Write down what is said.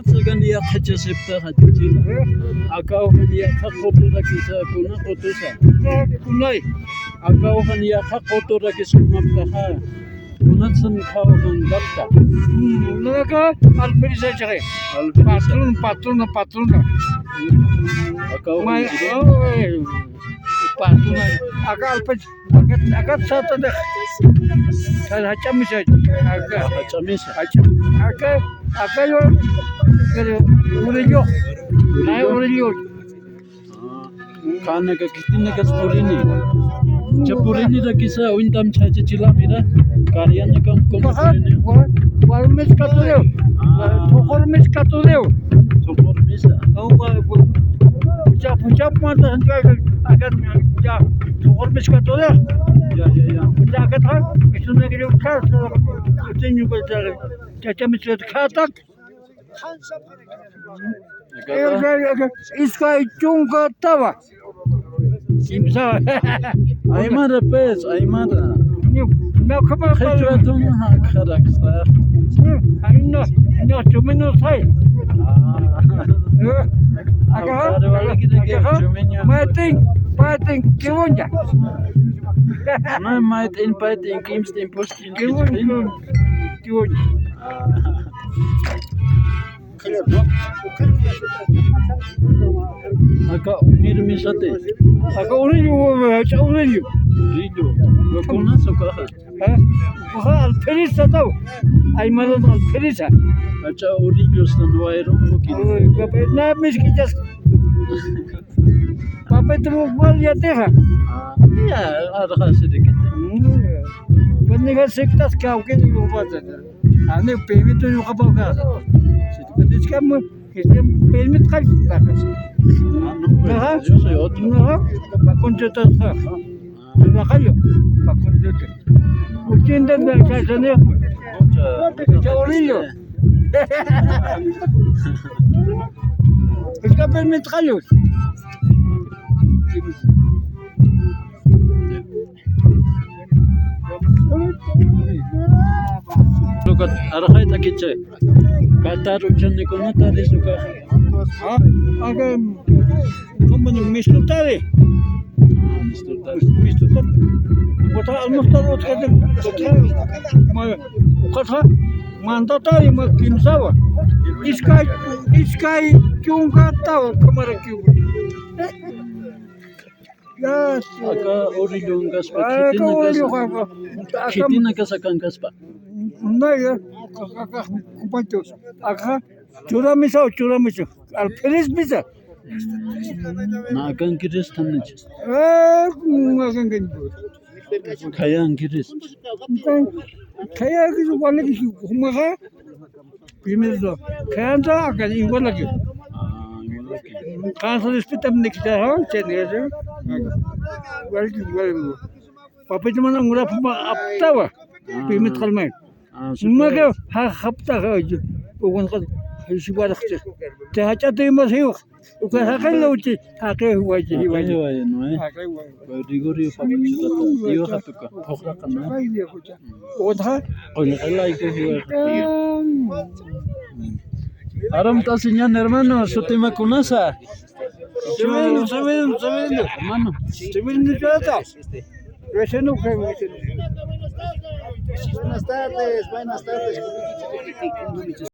Sagania Hachasipta Hachila. Akauhania Hakotura Kisa Kuna Kotusa. Kunai. Akauhania Hakotura Kisumaptaha. Kunatsan Kauhan Gapta. Naka Alperisa Jare. Patron. My patron. Agat Satan. Hachamisha. Akayo Urillo. Nai Urillo. Kana Kitina Gaspurini. Chapurini da Kisa, Windam Chachila Mira, Kariana Compurini. One Miss Catuleo. For Miss Catuleo. To Misa. Chapman and I got for Miss Catuleo. Jacata, it's a negative cast. Continue with the Chachamit Katak. Iska Chunga Tawa. Simsa. Aymara Pez, Aymara. No, come on, Hedratun Karaksta. I'm not 2 minutes high. Fighting, Kiwanja. I might invite in Kim's Impost in Kiwanja. Aka Mirmisate. Aka Urillo. Lokona Sokaha. Alperisa. I'm a little Alperisa. Acha Urillos and Wairum. Not Miss just. Papa to well yet there. Yeah, Adhasidik. When they got sick, that's cow getting you was it. And they pay me to you about gas. But it's come, it's pay me to Look at Arhaita Kitche. Qatar Uchanikonata is Suka. Again, Mr. Tari. Mr. What almost all what's getting my Kata Mandatari Makimsawa. This guy Chunga Tower, Kamaraku. Yes, Aka Orilungas, Kitina Kasakangaspa. No, Kupatos. Aka Churamiso. Alperis Bisa. Nagan Giris Tanich. Kayan Giris. Kayak is one of you. Humaha. Pimizo. Kanta, I can eat one of you. Council is put up next year, 10 years. Well, Papaman and Rapama up tower. Pimit Kalman. Sumaga, Hapta, one she was to hatch at the Mosio. Because I can load it. I can't wait. He went away. You have to go. What? I like to hear. Aram Tasian hermano, Sotima Kunasa. Hermano. Buenas tardes.